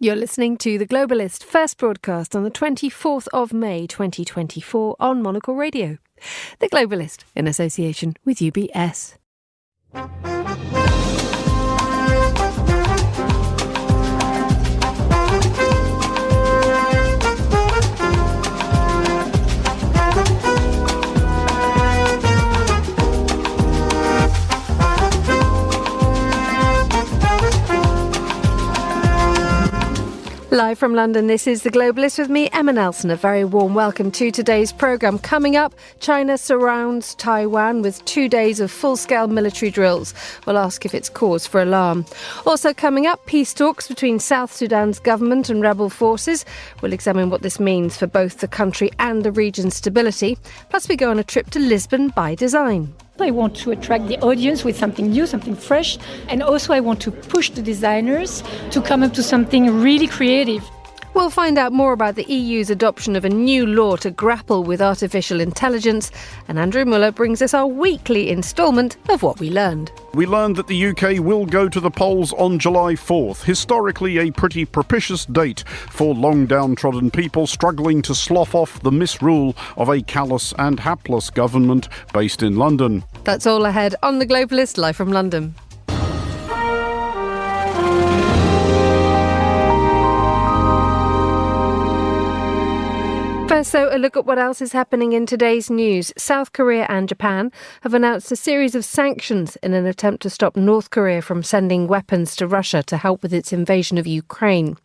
You're listening to The Globalist, first broadcast on the 24th of May 2024 on Monocle Radio. The Globalist, in association with UBS. Live from London, this is The Globalist with me, Emma Nelson. A very warm welcome to today's programme. Coming up, China surrounds Taiwan with 2 days of full-scale military drills. We'll ask if it's cause for alarm. Also coming up, peace talks between South Sudan's government and rebel forces. We'll examine what this means for both the country and the region's stability. Plus, we go on a trip to Lisbon by design. I want to attract the audience with something new, something fresh, and also I want to push the designers to come up to something really creative. We'll find out more about the EU's adoption of a new law to grapple with artificial intelligence, and Andrew Muller brings us our weekly instalment of What We Learned. We learned that the UK will go to the polls on July 4th, historically a pretty propitious date for long downtrodden people struggling to slough off the misrule of a callous and hapless government based in London. That's all ahead on The Globalist, live from London. First, though, a look at what else is happening in today's news. South Korea and Japan have announced a series of sanctions in an attempt to stop North Korea from sending weapons to Russia to help with its invasion of Ukraine.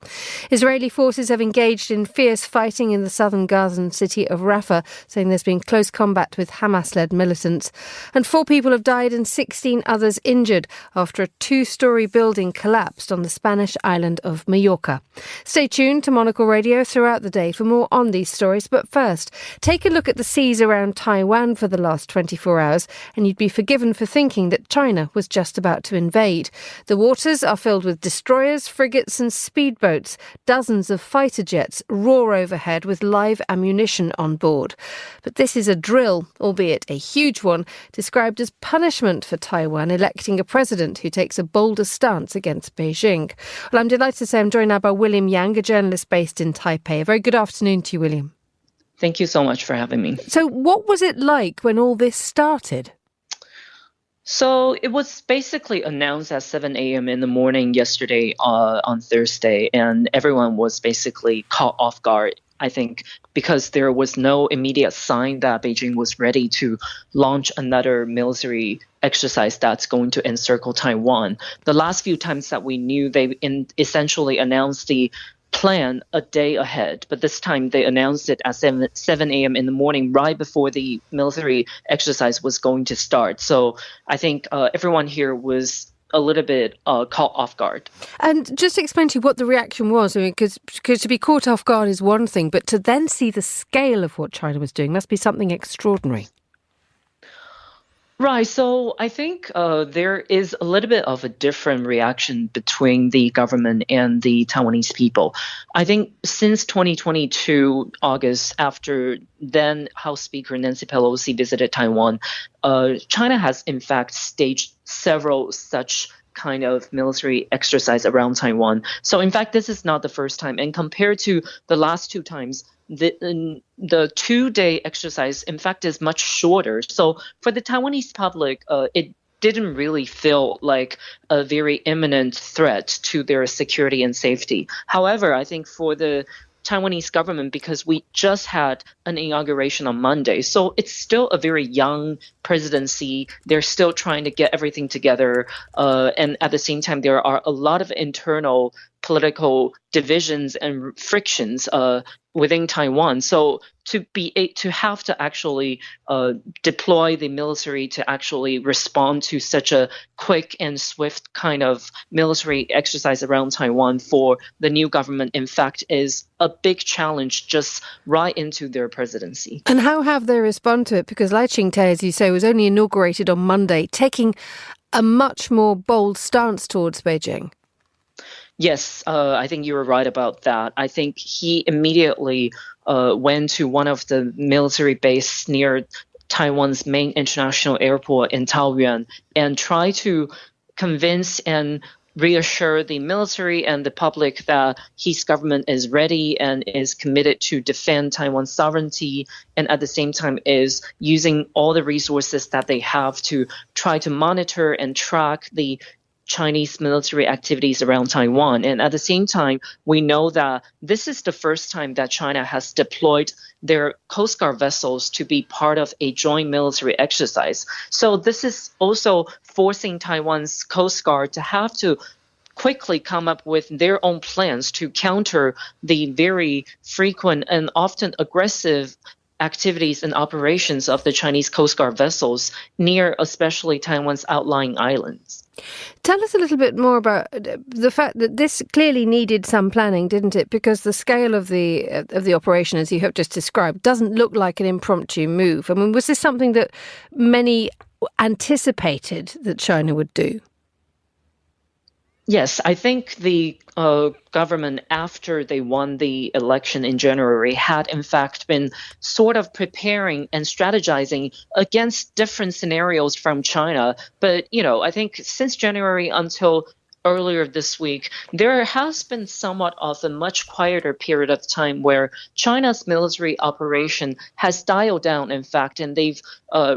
Israeli forces have engaged in fierce fighting in the southern Gazan city of Rafah, saying there's been close combat with Hamas-led militants. And 4 people have died and 16 others injured after a 2-storey building collapsed on the Spanish island of Mallorca. Stay tuned to Monocle Radio throughout the day for more on these stories. But first, take a look at the seas around Taiwan for the last 24 hours, and you'd be forgiven for thinking that China was just about to invade. The waters are filled with destroyers, frigates and speedboats. Dozens of fighter jets roar overhead with live ammunition on board. But this is a drill, albeit a huge one, described as punishment for Taiwan electing a president who takes a bolder stance against Beijing. Well, I'm delighted to say I'm joined now by William Yang, a journalist based in Taipei. A very good afternoon to you, William. Thank you so much for having me. So what was it like when all this started? So it was basically announced at 7 a.m. in the morning yesterday on Thursday, and everyone was basically caught off guard, I think, because there was no immediate sign that Beijing was ready to launch another military exercise that's going to encircle Taiwan. The last few times that we knew, they essentially announced the plan a day ahead, but this time they announced it at 7 a.m. in the morning, right before the military exercise was going to start. So I think everyone here was a little bit caught off guard. And just explain to you what the reaction was, because to be caught off guard is one thing, but to then see the scale of what China was doing must be something extraordinary. Right. So I think there is a little bit of a different reaction between the government and the Taiwanese people. I think since 2022 August, after then House Speaker Nancy Pelosi visited Taiwan, China has in fact staged several such kind of military exercise around Taiwan. So in fact, this is not the first time. And compared to the last 2 times, the 2-day exercise, in fact, is much shorter. So for the Taiwanese public, it didn't really feel like a very imminent threat to their security and safety. However, I think for the Taiwanese government, because we just had an inauguration on Monday, so it's still a very young presidency. They're still trying to get everything together. And at the same time, there are a lot of internal political divisions and frictions within Taiwan. So to have to actually deploy the military to actually respond to such a quick and swift kind of military exercise around Taiwan for the new government, in fact, is a big challenge just right into their presidency. And how have they responded to it? Because Lai Ching-te, as you say, was only inaugurated on Monday, taking a much more bold stance towards Beijing. Yes, I think you were right about that. I think he immediately went to one of the military bases near Taiwan's main international airport in Taoyuan and tried to convince and reassure the military and the public that his government is ready and is committed to defend Taiwan's sovereignty, and at the same time is using all the resources that they have to try to monitor and track the Chinese military activities around Taiwan. And at the same time, we know that this is the first time that China has deployed their Coast Guard vessels to be part of a joint military exercise. So this is also forcing Taiwan's Coast Guard to have to quickly come up with their own plans to counter the very frequent and often aggressive activities and operations of the Chinese Coast Guard vessels near especially Taiwan's outlying islands. Tell us a little bit more about the fact that this clearly needed some planning, didn't it? Because the scale of the operation, as you have just described, doesn't look like an impromptu move. I mean, was this something that many anticipated that China would do? Yes, I think the government, after they won the election in January, had in fact been sort of preparing and strategizing against different scenarios from China. But, I think since January until earlier this week, there has been somewhat of a much quieter period of time where China's military operation has dialed down, in fact, and they've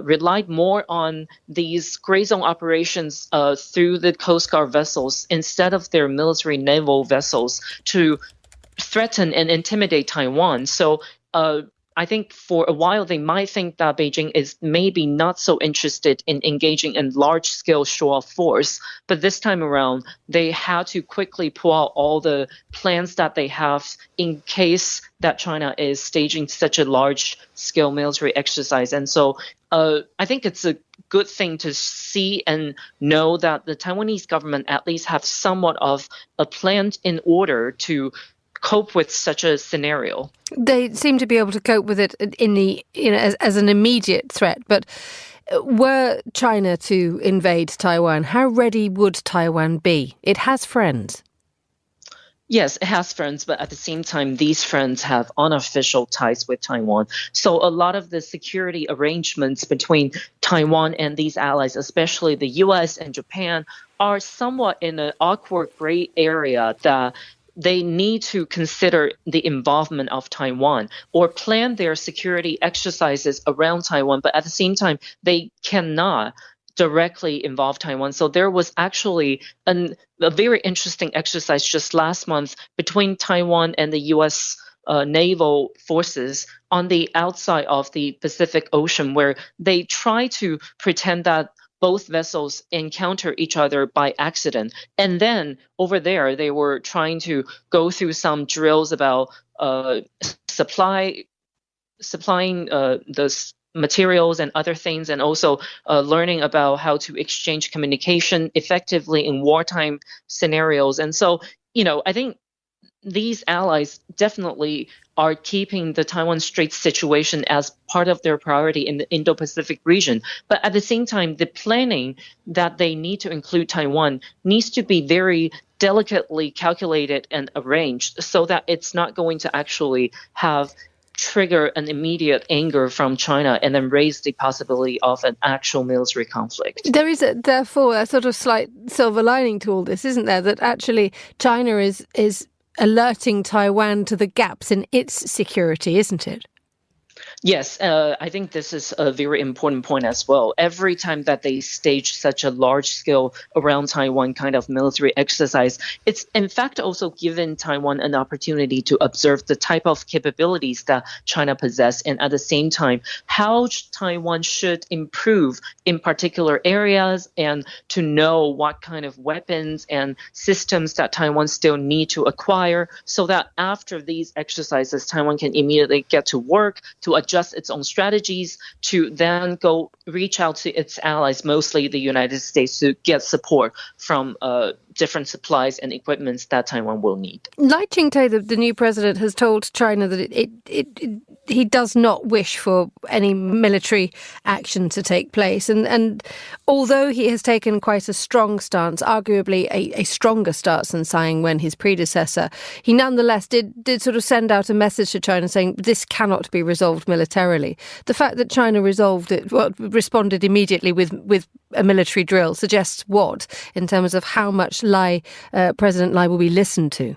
relied more on these gray zone operations through the Coast Guard vessels instead of their military naval vessels to threaten and intimidate Taiwan. So I think for a while they might think that Beijing is maybe not so interested in engaging in large-scale show-off force, but this time around they had to quickly pull out all the plans that they have in case that China is staging such a large-scale military exercise. And so I think it's a good thing to see and know that the Taiwanese government at least have somewhat of a plan in order to cope with such a scenario. They seem to be able to cope with it in the as an immediate threat. But were China to invade Taiwan, how ready would Taiwan be? It has friends. Yes, it has friends, but at the same time, these friends have unofficial ties with Taiwan. So a lot of the security arrangements between Taiwan and these allies, especially the U.S. and Japan, are somewhat in an awkward gray area that they need to consider the involvement of Taiwan or plan their security exercises around Taiwan, but at the same time, they cannot directly involve Taiwan. So there was actually a very interesting exercise just last month between Taiwan and the U.S. Naval forces on the outside of the Pacific Ocean, where they try to pretend that both vessels encounter each other by accident. And then over there, they were trying to go through some drills about supplying the materials and other things, and also learning about how to exchange communication effectively in wartime scenarios. And so, I think these allies definitely are keeping the Taiwan Strait situation as part of their priority in the Indo-Pacific region. But at the same time, the planning that they need to include Taiwan needs to be very delicately calculated and arranged so that it's not going to actually trigger an immediate anger from China and then raise the possibility of an actual military conflict. There is therefore a sort of slight silver lining to all this, isn't there? That actually China is alerting Taiwan to the gaps in its security, isn't it? Yes, I think this is a very important point as well. Every time that they stage such a large-scale around Taiwan kind of military exercise, it's in fact also given Taiwan an opportunity to observe the type of capabilities that China possesses, and at the same time, how Taiwan should improve in particular areas, and to know what kind of weapons and systems that Taiwan still need to acquire, so that after these exercises, Taiwan can immediately get to work to adjust its own strategies to then go reach out to its allies, mostly the United States, to get support from different supplies and equipments that Taiwan will need. Lai Ching-te, the new president, has told China that he does not wish for any military action to take place. And although he has taken quite a strong stance, arguably a stronger stance than Tsai Ing-wen, his predecessor, he nonetheless did sort of send out a message to China saying this cannot be resolved militarily. The fact that China responded immediately with a military drill suggests what in terms of how much President Lai will be listened to?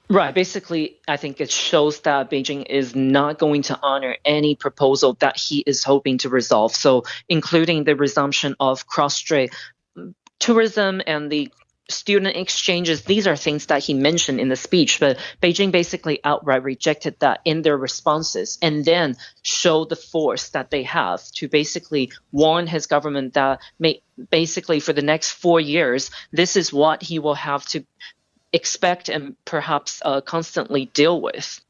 Right. Basically, I think it shows that Beijing is not going to honor any proposal that he is hoping to resolve. So including the resumption of cross-strait tourism and the student exchanges, these are things that he mentioned in the speech, but Beijing basically outright rejected that in their responses and then showed the force that they have to basically warn his government that basically for the next 4 years, this is what he will have to expect and perhaps constantly deal with.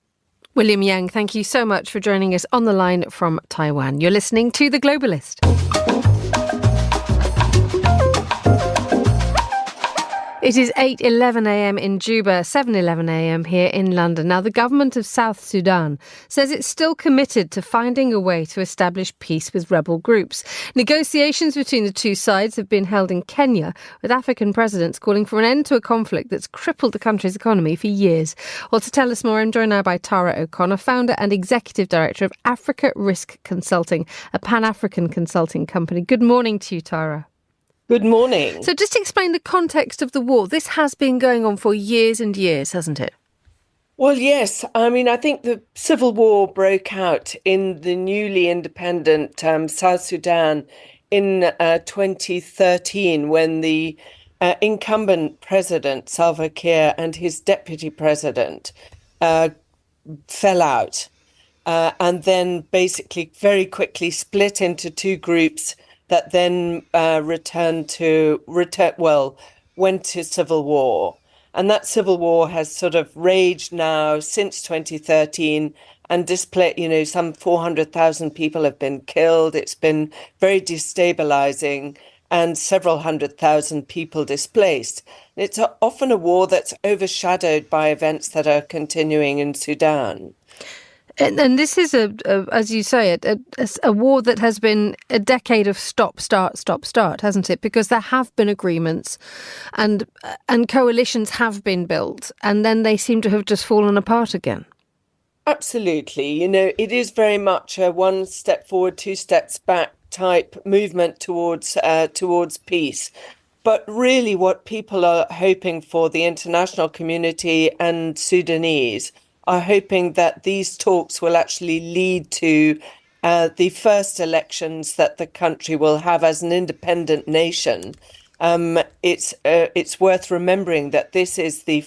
William Yang, thank you so much for joining us on the line from Taiwan. You're listening to The Globalist. It is 8:11 a.m. in Juba, 7:11 a.m. here in London. Now, the government of South Sudan says it's still committed to finding a way to establish peace with rebel groups. Negotiations between the two sides have been held in Kenya, with African presidents calling for an end to a conflict that's crippled the country's economy for years. Well, to tell us more, I'm joined now by Tara O'Connor, founder and executive director of Africa Risk Consulting, a Pan-African consulting company. Good morning to you, Tara. Good morning. So just explain the context of the war. This has been going on for years and years, hasn't it? Well, yes. I mean, I think the civil war broke out in the newly independent South Sudan in 2013 when the incumbent president, Salva Kiir, and his deputy president fell out and then basically very quickly split into two groups that then went to civil war. And that civil war has sort of raged now since 2013 and some 400,000 people have been killed. It's been very destabilizing and several 100,000 people displaced. It's often a war that's overshadowed by events that are continuing in Sudan. And this is, as you say, a war that has been a decade of stop, start, hasn't it? Because there have been agreements and coalitions have been built, and then they seem to have just fallen apart again. Absolutely. It is very much a one step forward, two steps back type movement towards peace. But really what people are hoping for, the international community and Sudanese, are hoping that these talks will actually lead to the first elections that the country will have as an independent nation. It's worth remembering that this is the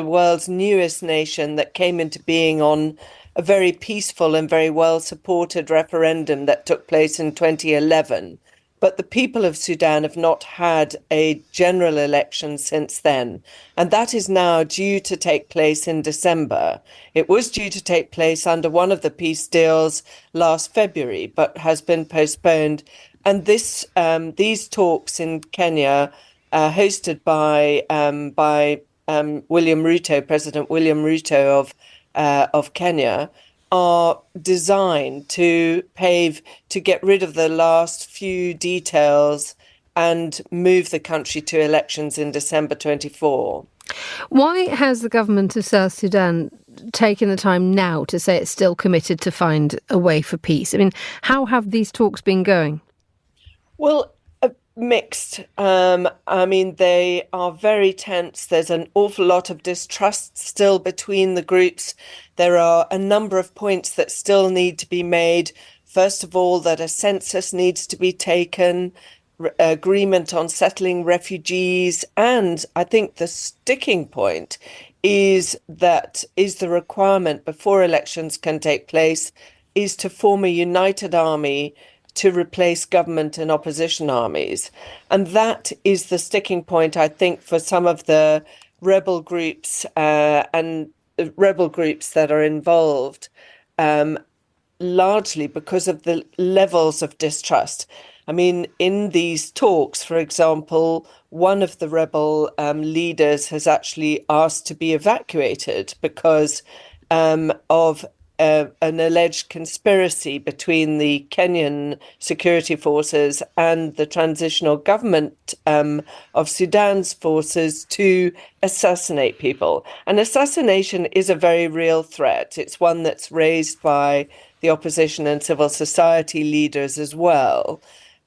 world's newest nation that came into being on a very peaceful and very well supported referendum that took place in 2011. But the people of Sudan have not had a general election since then. And that is now due to take place in December. It was due to take place under one of the peace deals last February, but has been postponed. And these talks in Kenya, hosted by William Ruto, President William Ruto of Kenya, are designed to get rid of the last few details and move the country to elections in December 24. Why has the government of South Sudan taken the time now to say it's still committed to find a way for peace? I mean, how have these talks been going? Well, mixed. They are very tense. There's an awful lot of distrust still between the groups. There are a number of points that still need to be made. First of all, that a census needs to be taken, agreement on settling refugees. And I think the sticking point is the requirement before elections can take place is to form a united army to replace government and opposition armies. And that is the sticking point, I think, for some of the rebel groups that are involved, largely because of the levels of distrust. I mean, in these talks, for example, one of the rebel leaders has actually asked to be evacuated because of an alleged conspiracy between the Kenyan security forces and the transitional government of Sudan's forces to assassinate people. And assassination is a very real threat. It's one that's raised by the opposition and civil society leaders as well.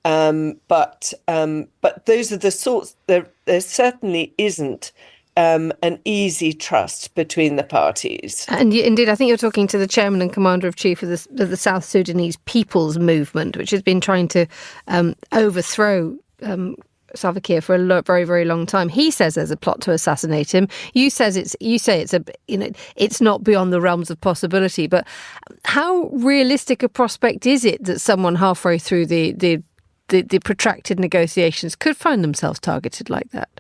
But those are the sorts. There certainly isn't an easy trust between the parties. And indeed, I think you're talking to the chairman and commander-in-chief of the South Sudanese People's Movement, which has been trying to overthrow Salva Kiir for a very, very long time. He says there's a plot to assassinate him. You say it's not beyond the realms of possibility. But how realistic a prospect is it that someone halfway through the protracted negotiations could find themselves targeted like that?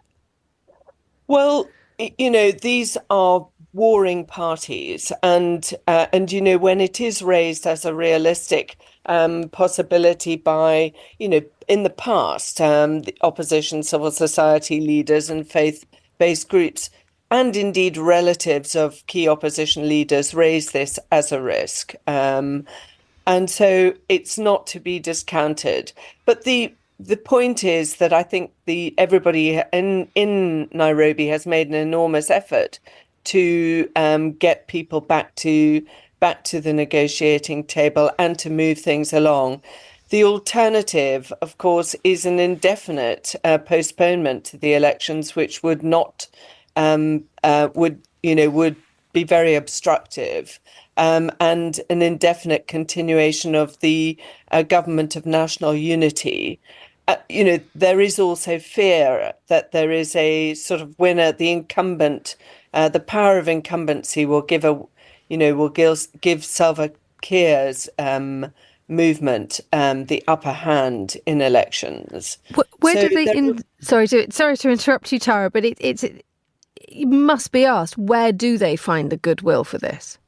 Well, these are warring parties, and when it is raised as a realistic possibility by, in the past, the opposition, civil society leaders and faith-based groups, and indeed relatives of key opposition leaders raise this as a risk. And so it's not to be discounted. But the point is that I think everybody in Nairobi has made an enormous effort to get people back to the negotiating table and to move things along. The alternative, of course, is an indefinite postponement to the elections, which would not would be very obstructive. And an indefinite continuation of the government of national unity. There is also fear that there is a sort of winner. The incumbent, the power of incumbency will give Salva Kiir's movement the upper hand in elections. Sorry to interrupt you, Tara, but it must be asked, where do they find the goodwill for this?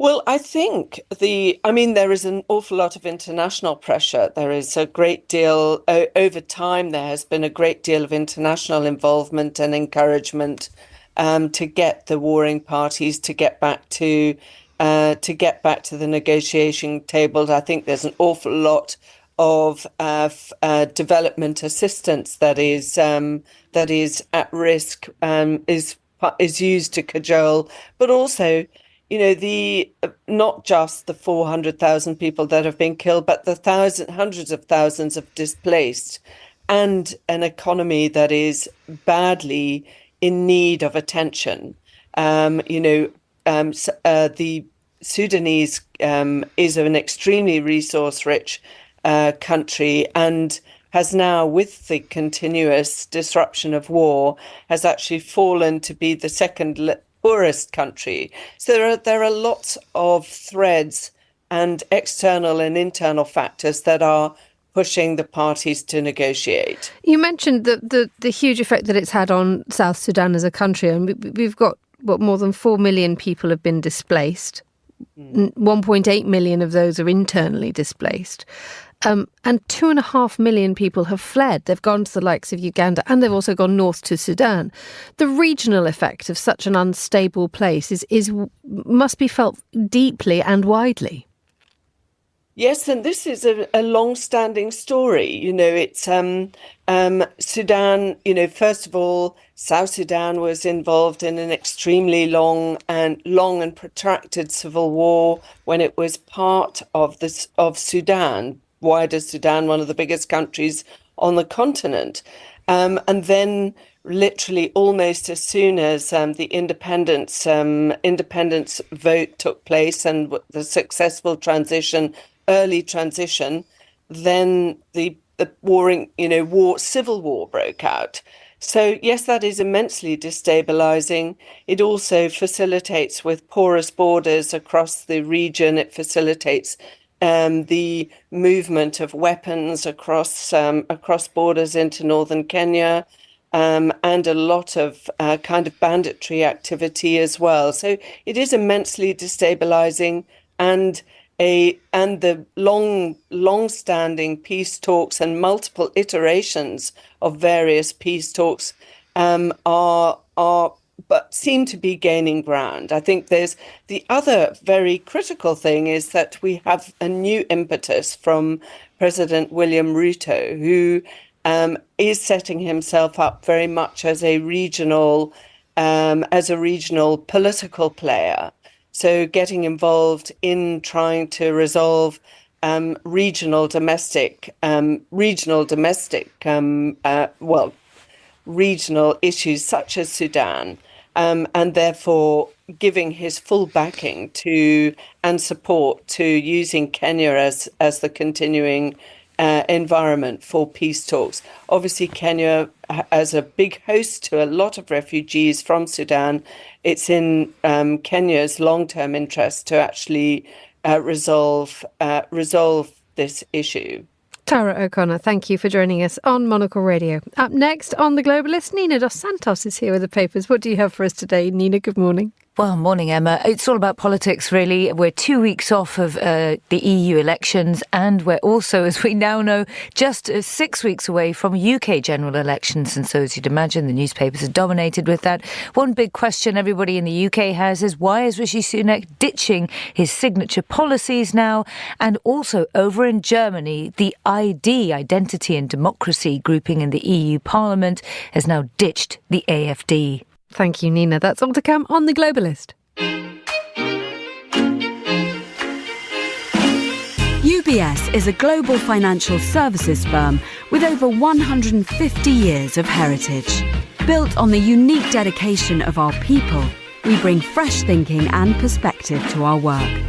Well, I think there is an awful lot of international pressure. There is a great deal over time. There has been a great deal of international involvement and encouragement to get the warring parties to get back to the negotiation table. I think there's an awful lot of development assistance that is at risk, is used to cajole, but also, not just the 400,000 people that have been killed, but the hundreds of thousands of displaced, and an economy that is badly in need of attention. The Sudanese is an extremely resource-rich country, and has now, with the continuous disruption of war, has actually fallen to be the second poorest country. So there are lots of threads and external and internal factors that are pushing the parties to negotiate. You mentioned the huge effect that it's had on South Sudan as a country, and we've got more than 4 million people have been displaced. 1.8 million of those are internally displaced. And 2.5 million people have fled. They've gone to the likes of Uganda, and they've also gone north to Sudan. The regional effect of such an unstable place must be felt deeply and widely. Yes, and this is a long-standing story. It's Sudan. First of all, South Sudan was involved in an extremely long and protracted civil war when it was part of Sudan. Wider Sudan, one of the biggest countries on the continent. And then literally almost as soon as the independence vote took place and the successful early transition, then the civil war broke out. So yes, that is immensely destabilizing. It also facilitates, with porous borders across the region, it facilitates the movement of weapons across borders into northern Kenya, and a lot of kind of banditry activity as well. So it is immensely destabilizing, and the long-standing peace talks and multiple iterations of various peace talks are but seem to be gaining ground. I think there's the other very critical thing is that we have a new impetus from President William Ruto, who is setting himself up very much as a regional political player. So getting involved in trying to resolve regional domestic issues such as Sudan, and therefore giving his full backing to and support to using Kenya as the continuing environment for peace talks. Obviously, Kenya, as a big host to a lot of refugees from Sudan, it's in Kenya's long-term interest to actually resolve this issue. Tara O'Connor, thank you for joining us on Monocle Radio. Up next on The Globalist, Nina Dos Santos is here with the papers. What do you have for us today, Nina? Good morning. Well, morning, Emma. It's all about politics, really. We're 2 weeks off of the EU elections, and we're also, as we now know, just 6 weeks away from UK general elections. And so, as you'd imagine, the newspapers are dominated with that. One big question everybody in the UK has is, why is Rishi Sunak ditching his signature policies now? And also, over in Germany, the ID, Identity and Democracy grouping in the EU Parliament, has now ditched the AfD. Thank you, Nina. That's all to come on The Globalist. UBS is a global financial services firm with over 150 years of heritage. Built on the unique dedication of our people, we bring fresh thinking and perspective to our work.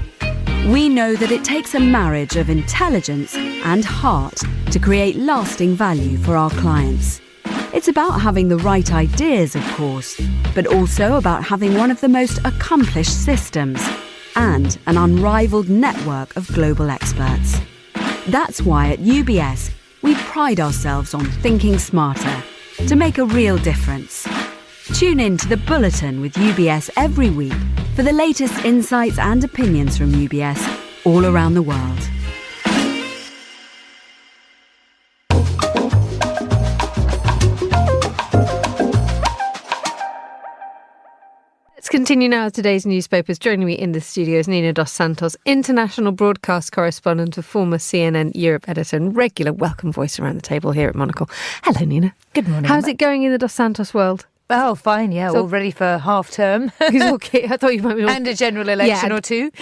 We know that it takes a marriage of intelligence and heart to create lasting value for our clients. It's about having the right ideas, of course, but also about having one of the most accomplished systems and an unrivaled network of global experts. That's why at UBS, we pride ourselves on thinking smarter to make a real difference. Tune in to The Bulletin with UBS every week for the latest insights and opinions from UBS all around the world. Let's continue now with today's newspapers. Joining me in the studio is Nina Dos Santos, international broadcast correspondent, a former CNN Europe editor and regular welcome voice around the table here at Monocle. Hello, Nina. Good morning. How's it going in the Dos Santos world? Oh, fine, yeah, all ready for half term. Okay, I thought you might be and a general election or two.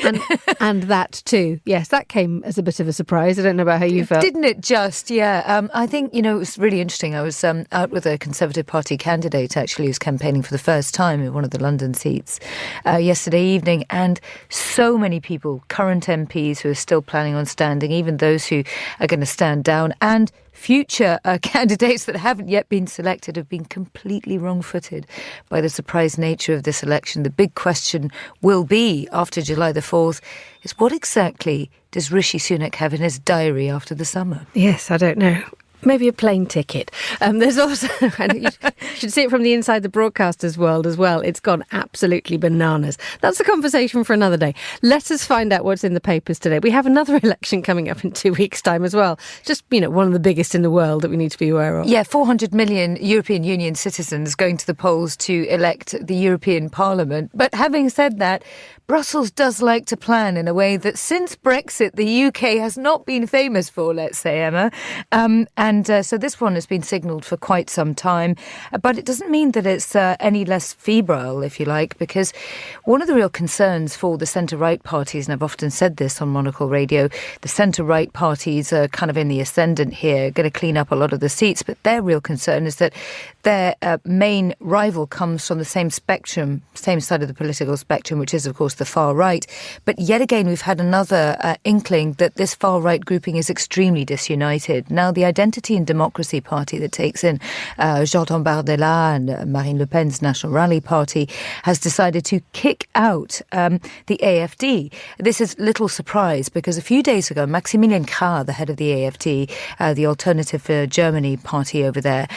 and that too. Yes, that came as a bit of a surprise. I don't know about how you felt. Didn't it just? Yeah. I think, it was really interesting. I was out with a Conservative Party candidate, actually, who's campaigning for the first time in one of the London seats yesterday evening. And so many people, current MPs who are still planning on standing, even those who are going to stand down, and future candidates that haven't yet been selected have been completely wrong-footed by the surprise nature of this election. The big question will be, after July the 4th, is what exactly does Rishi Sunak have in his diary after the summer? Yes, I don't know. Maybe a plane ticket. There's also, and you should see it from the inside the broadcasters world as well. It's gone absolutely bananas. That's a conversation for another day. Let us find out what's in the papers today. We have another election coming up in 2 weeks' time as well. Just, one of the biggest in the world that we need to be aware of. Yeah, 400 million European Union citizens going to the polls to elect the European Parliament. But having said that, Brussels does like to plan in a way that since Brexit, the UK has not been famous for, let's say, Emma. So this one has been signalled for quite some time. But it doesn't mean that it's any less febrile, if you like, because one of the real concerns for the centre-right parties, and I've often said this on Monocle Radio, the centre-right parties are kind of in the ascendant here, going to clean up a lot of the seats. But their real concern is that their main rival comes from the same spectrum, same side of the political spectrum, which is, of course, the far right. But yet again, we've had another inkling that this far right grouping is extremely disunited. Now, the Identity and Democracy Party that takes in Jordan Bardella and Marine Le Pen's National Rally Party has decided to kick out the AfD. This is little surprise because a few days ago, Maximilian Krah, the head of the AfD, the Alternative for Germany party over there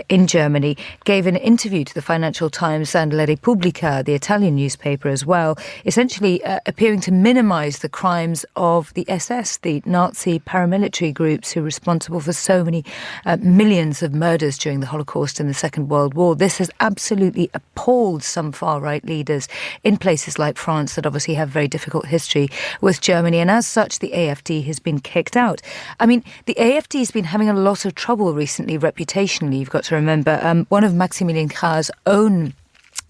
in Germany, gave an interview to the Financial Times and La Repubblica, the Italian newspaper as well, essentially appearing to minimise the crimes of the SS, the Nazi paramilitary groups who were responsible for so many many millions of murders during the Holocaust and the Second World War. This has absolutely appalled some far-right leaders in places like France that obviously have very difficult history with Germany, and as such the AfD has been kicked out. I mean, the AfD has been having a lot of trouble recently reputationally. You've got to remember one of Maximilien Krah's own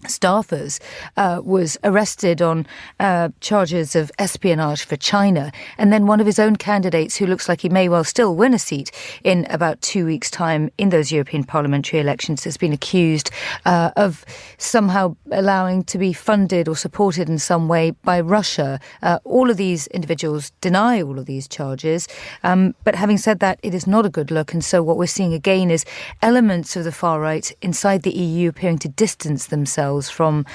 staffers was arrested on charges of espionage for China, and then one of his own candidates, who looks like he may well still win a seat in about 2 weeks' time in those European parliamentary elections, has been accused of somehow allowing to be funded or supported in some way by Russia. All of these individuals deny all of these charges, but having said that, it is not a good look, and so what we're seeing again is elements of the far right inside the EU appearing to distance themselves from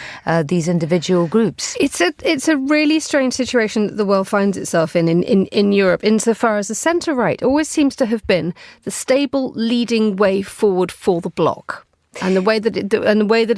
these individual groups. It's a really strange situation that the world finds itself in Europe, insofar as the centre-right always seems to have been the stable leading way forward for the bloc. And the way that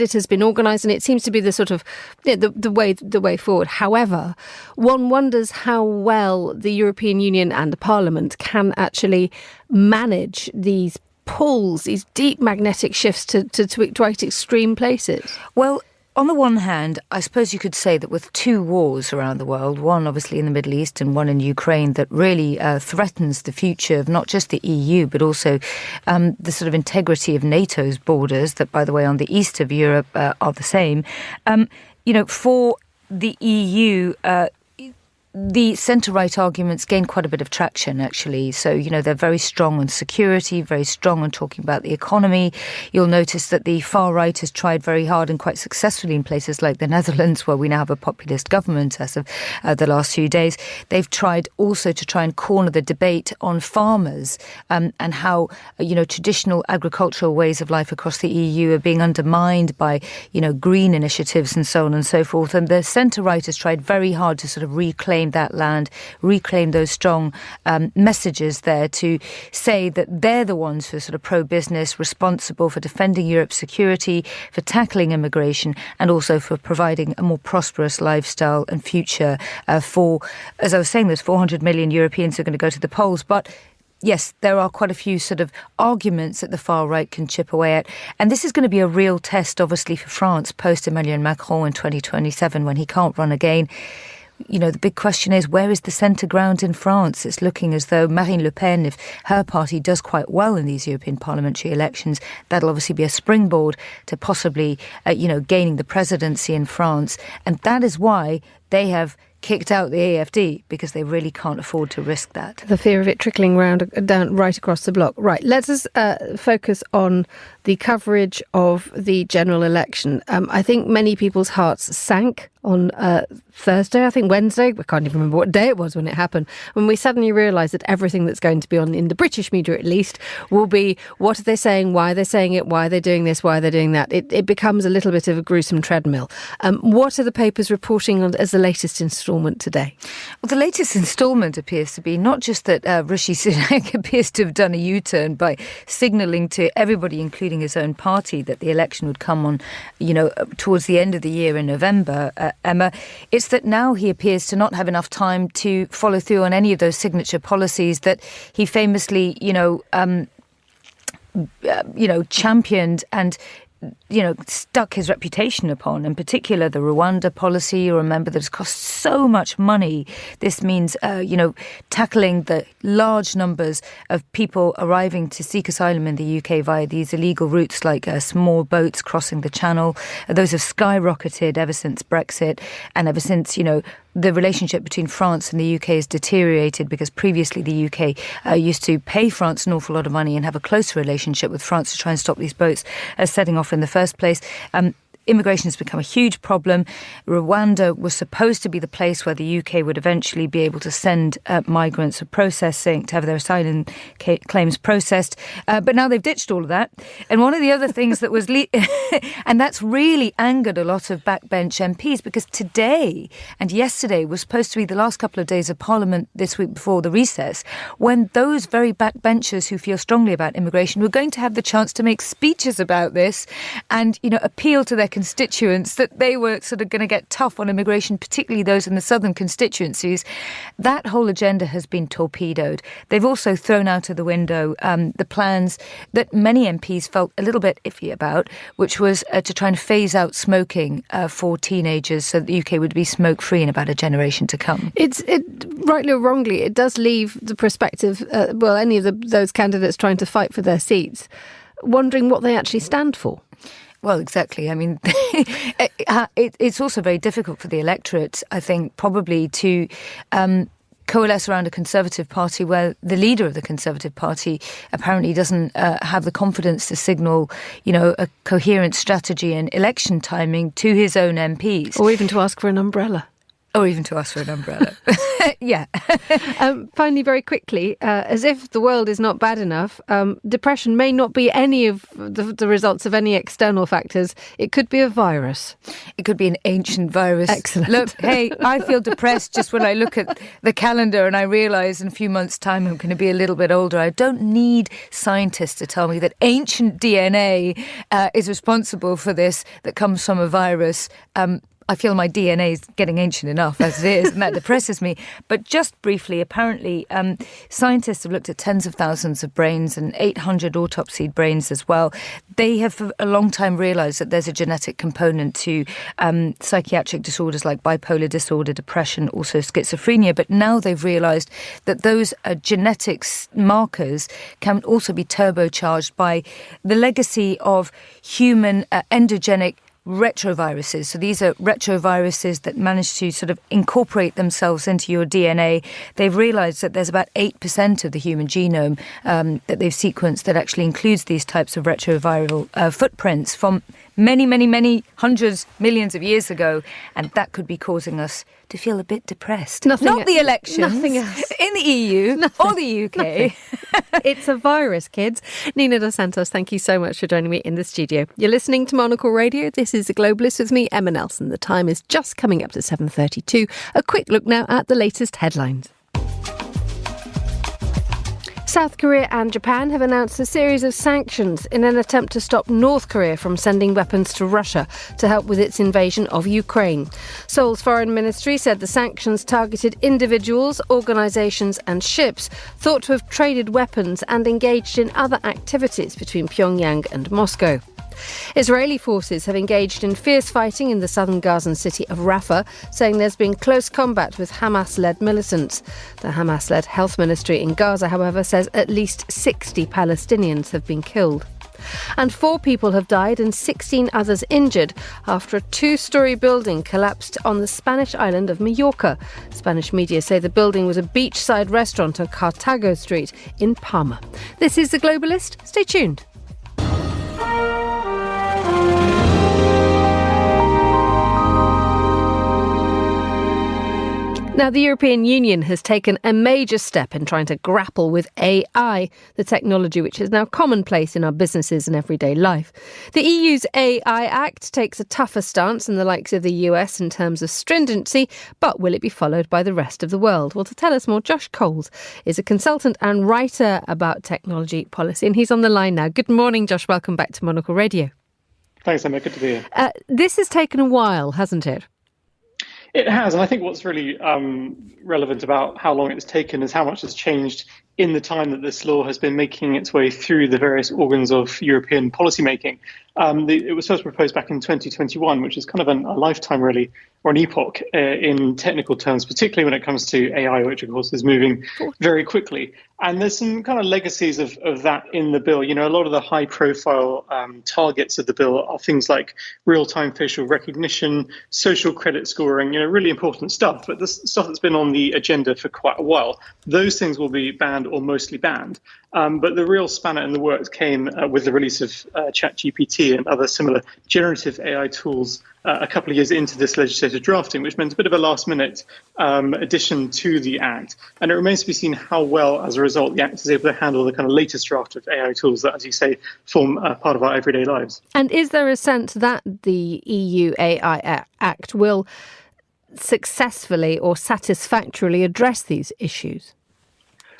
it has been organised, and it seems to be the sort of the way forward. However, one wonders how well the European Union and the Parliament can actually manage these pulls, these deep magnetic shifts to quite extreme places. Well, on the one hand, I suppose you could say that with two wars around the world, one obviously in the Middle East and one in Ukraine, that really threatens the future of not just the EU, but also the sort of integrity of NATO's borders, that, by the way, on the east of Europe are the same. For the EU, the centre-right arguments gain quite a bit of traction, actually. So, they're very strong on security, very strong on talking about the economy. You'll notice that the far-right has tried very hard and quite successfully in places like the Netherlands, where we now have a populist government as of the last few days. They've tried also to try and corner the debate on farmers and how, traditional agricultural ways of life across the EU are being undermined by, green initiatives and so on and so forth. And the centre-right has tried very hard to sort of reclaim that land, reclaim those strong messages there, to say that they're the ones who are sort of pro-business, responsible for defending Europe's security, for tackling immigration, and also for providing a more prosperous lifestyle and future for, as I was saying, there's 400 million Europeans who are going to go to the polls. But yes, there are quite a few sort of arguments that the far right can chip away at. And this is going to be a real test, obviously, for France post-Emmanuel Macron in 2027, when he can't run again. The big question is, where is the centre ground in France? It's looking as though Marine Le Pen, if her party does quite well in these European parliamentary elections, that'll obviously be a springboard to possibly, gaining the presidency in France. And that is why they have kicked out the AfD, because they really can't afford to risk that. The fear of it trickling down right across the bloc. Right, let us focus on the coverage of the general election. I think many people's hearts sank on Thursday, I think Wednesday, I can't even remember what day it was when it happened, when we suddenly realised that everything that's going to be on, in the British media at least, will be, what are they saying, why are they saying it, why are they doing this, why are they doing that. It becomes a little bit of a gruesome treadmill. What are the papers reporting on as the latest instalment today? Well, the latest instalment appears to be not just that Rishi Sunak appears to have done a U-turn by signalling to everybody, including his own party, that the election would come on, towards the end of the year in November, Emma. It's that now he appears to not have enough time to follow through on any of those signature policies that he famously, championed and stuck his reputation upon, in particular the Rwanda policy. You remember that it's cost so much money. This means, tackling the large numbers of people arriving to seek asylum in the UK via these illegal routes like small boats crossing the Channel. Those have skyrocketed ever since Brexit, and ever since, the relationship between France and the UK has deteriorated, because previously the UK used to pay France an awful lot of money and have a closer relationship with France to try and stop these boats setting off in the first place. Immigration has become a huge problem. Rwanda was supposed to be the place where the UK would eventually be able to send migrants for processing, to have their asylum claims processed. But now they've ditched all of that. And one of the other things that was... and that's really angered a lot of backbench MPs, because today and yesterday was supposed to be the last couple of days of Parliament this week before the recess, when those very backbenchers who feel strongly about immigration were going to have the chance to make speeches about this and, appeal to their constituents that they were sort of going to get tough on immigration, particularly those in the southern constituencies. That whole agenda has been torpedoed. They've also thrown out of the window the plans that many MPs felt a little bit iffy about, which was to try and phase out smoking for teenagers so that the UK would be smoke-free in about a generation to come. Rightly or wrongly, it does leave the perspective, any of those candidates trying to fight for their seats, wondering what they actually stand for. Well, exactly. I mean, it's also very difficult for the electorate, I think, probably to coalesce around a Conservative Party where the leader of the Conservative Party apparently doesn't have the confidence to signal, a coherent strategy and election timing to his own MPs. Or even to ask for an umbrella. Yeah. Finally, very quickly, as if the world is not bad enough, depression may not be any of the results of any external factors. It could be a virus. It could be an ancient virus. Excellent. Look, hey, I feel depressed just when I look at the calendar and I realise in a few months' time I'm going to be a little bit older. I don't need scientists to tell me that ancient DNA is responsible for this, that comes from a virus. I feel my DNA is getting ancient enough as it is, and that depresses me. But just briefly, apparently, scientists have looked at tens of thousands of brains and 800 autopsied brains as well. They have for a long time realised that there's a genetic component to psychiatric disorders like bipolar disorder, depression, also schizophrenia. But now they've realised that those genetics markers can also be turbocharged by the legacy of human endogenic retroviruses. So these are retroviruses that manage to sort of incorporate themselves into your DNA. They've realised that there's about 8% of the human genome that they've sequenced that actually includes these types of retroviral footprints from many, many, many hundreds, millions of years ago. And that could be causing us to feel a bit depressed. Not the elections. Nothing else. In the EU or the UK. It's a virus, kids. Nina Dos Santos, thank you so much for joining me in the studio. You're listening to Monocle Radio. This is The Globalist with me, Emma Nelson. The time is just coming up to 7:32. A quick look now at the latest headlines. South Korea and Japan have announced a series of sanctions in an attempt to stop North Korea from sending weapons to Russia to help with its invasion of Ukraine. Seoul's foreign ministry said the sanctions targeted individuals, organisations and ships thought to have traded weapons and engaged in other activities between Pyongyang and Moscow. Israeli forces have engaged in fierce fighting in the southern Gazan city of Rafah, saying there's been close combat with Hamas-led militants. The Hamas-led health ministry in Gaza, however, says at least 60 Palestinians have been killed. And 4 people have died and 16 others injured after a 2-storey building collapsed on the Spanish island of Mallorca. Spanish media say the building was a beachside restaurant on Cartago Street in Palma. This is The Globalist. Stay tuned. Now, the European Union has taken a major step in trying to grapple with AI, the technology which is now commonplace in our businesses and everyday life. The EU's AI Act takes a tougher stance than the likes of the US in terms of stringency, but will it be followed by the rest of the world? Well, to tell us more, Josh Coles is a consultant and writer about technology policy, and he's on the line now. Good morning, Josh. Welcome back to Monocle Radio. Thanks, Emma. Good to be here. This has taken a while, hasn't it? It has, and I think what's really relevant about how long it's taken is how much has changed in the time that this law has been making its way through the various organs of European policymaking. It was first proposed back in 2021, which is kind of a lifetime, really, or an epoch in technical terms, particularly when it comes to AI, which, of course, is moving very quickly. And there's some kind of legacies of that in the bill. You know, a lot of the high-profile targets of the bill are things like real-time facial recognition, social credit scoring, really important stuff. But the stuff that's been on the agenda for quite a while, those things will be banned or mostly banned. But the real spanner in the works came with the release of ChatGPT and other similar generative AI tools a couple of years into this legislative drafting, which meant a bit of a last-minute addition to the Act. And it remains to be seen how well, as a result, the Act is able to handle the kind of latest draft of AI tools that, as you say, form part of our everyday lives. And is there a sense that the EU AI Act will successfully or satisfactorily address these issues?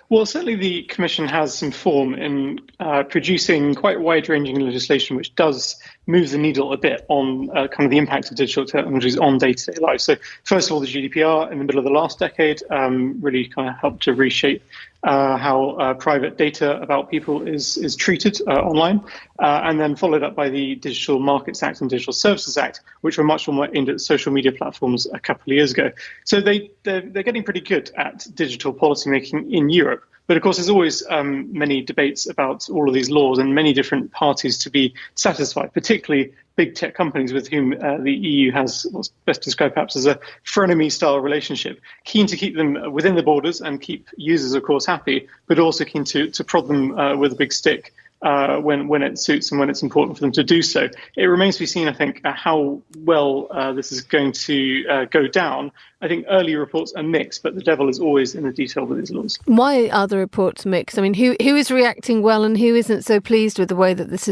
Well, certainly the Commission has some form in producing quite wide-ranging legislation which does move the needle a bit on kind of the impact of digital technologies on day-to-day life. So first of all, the GDPR in the middle of the last decade really kind of helped to reshape how private data about people is treated online, and then followed up by the Digital Markets Act and Digital Services Act, which were much more aimed at social media platforms a couple of years ago. So they're getting pretty good at digital policymaking in Europe. But of course, there's always many debates about all of these laws and many different parties to be satisfied, particularly big tech companies with whom the EU has what's best described perhaps as a frenemy-style relationship, keen to keep them within the borders and keep users, of course, happy, but also keen to prod them with a big stick when it suits and when it's important for them to do so. It remains to be seen, I think, how well this is going to go down. I think early reports are mixed, but the devil is always in the detail with these laws. Why are the reports mixed? I mean, who is reacting well and who isn't so pleased with the way that this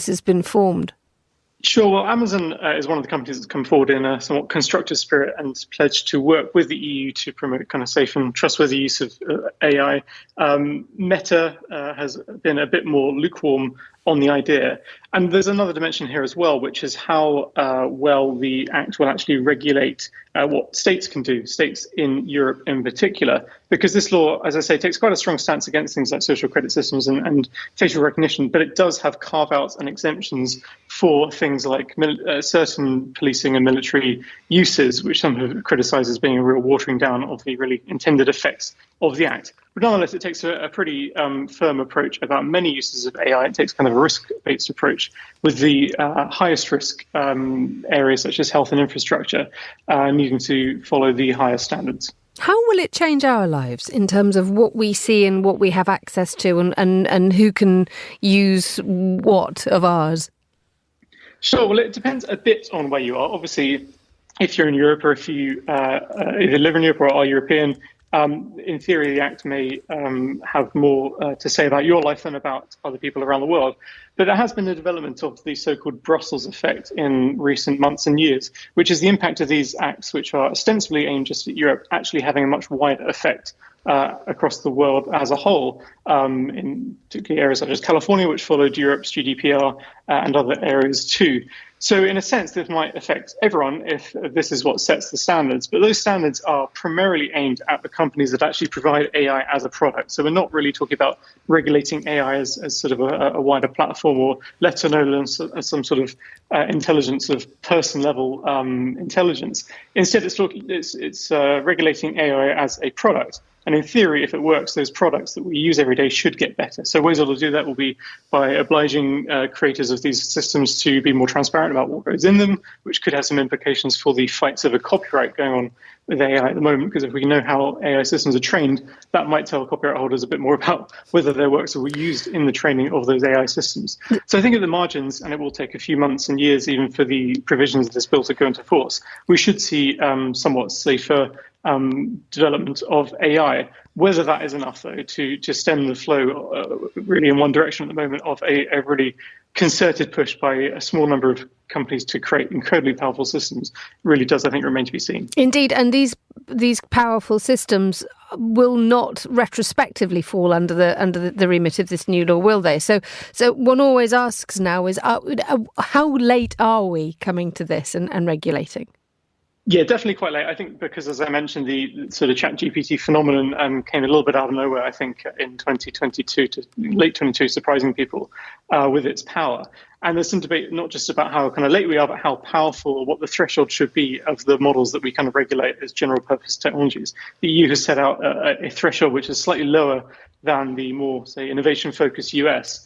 has been formed? Sure. Well, Amazon is one of the companies that's come forward in a somewhat constructive spirit and pledged to work with the EU to promote kind of safe and trustworthy use of AI. Meta has been a bit more lukewarm on the idea. And there's another dimension here as well, which is how well the Act will actually regulate what states can do, states in Europe in particular, because this law, as I say, takes quite a strong stance against things like social credit systems and facial recognition, but it does have carve-outs and exemptions for things like certain policing and military uses, which some have criticised as being a real watering down of the really intended effects of the Act. But nonetheless, it takes a pretty firm approach about many uses of AI. It takes kind of a risk-based approach with the highest risk areas such as health and infrastructure needing to follow the highest standards. How will it change our lives in terms of what we see and what we have access to and who can use what of ours? Sure. Well, it depends a bit on where you are. Obviously, if you're in Europe or if you either live in Europe or are European, in theory, the Act may have more to say about your life than about other people around the world. But there has been a development of the so-called Brussels effect in recent months and years, which is the impact of these acts, which are ostensibly aimed just at Europe, actually having a much wider effect across the world as a whole, in particularly areas such as California, which followed Europe's GDPR, and other areas too. So in a sense, this might affect everyone if this is what sets the standards. But those standards are primarily aimed at the companies that actually provide AI as a product. So we're not really talking about regulating AI as sort of a wider platform, or let alone as some sort of intelligence of person-level intelligence. Instead, it's regulating AI as a product. And in theory, if it works, those products that we use every day should get better. So ways to do that will be by obliging creators of these systems to be more transparent about what goes in them, which could have some implications for the fights over copyright going on with AI at the moment, because if we know how AI systems are trained, that might tell copyright holders a bit more about whether their works were used in the training of those AI systems. So I think at the margins, and it will take a few months and years even for the provisions of this bill to go into force, we should see somewhat safer development of AI. Whether that is enough, though, to stem the flow really in one direction at the moment of a really concerted push by a small number of companies to create incredibly powerful systems really does, I think, remain to be seen. Indeed, and these powerful systems will not retrospectively fall under the remit of this new law, will they? So one always asks now is, how late are we coming to this and regulating? Yeah, definitely quite late. I think because, as I mentioned, the sort of ChatGPT phenomenon came a little bit out of nowhere, I think, in 2022 to late 22, surprising people with its power. And there's some debate not just about how kind of late we are, but how powerful or what the threshold should be of the models that we kind of regulate as general purpose technologies. The EU has set out a threshold which is slightly lower than the more, say, innovation-focused US,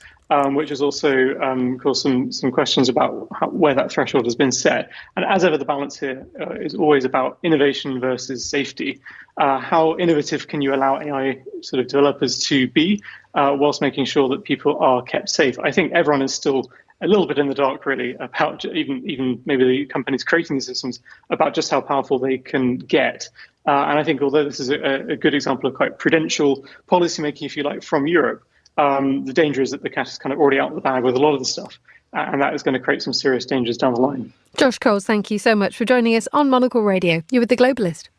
which has also caused some questions about where that threshold has been set. And as ever, the balance here is always about innovation versus safety. How innovative can you allow AI sort of developers to be whilst making sure that people are kept safe? I think everyone is still a little bit in the dark, really, about even maybe the companies creating these systems, about just how powerful they can get. And I think although this is a good example of quite prudential policymaking, if you like, from Europe, the danger is that the cat is kind of already out of the bag with a lot of the stuff, and that is going to create some serious dangers down the line. Josh Coles, thank you so much for joining us on Monocle Radio. You're with The Globalist.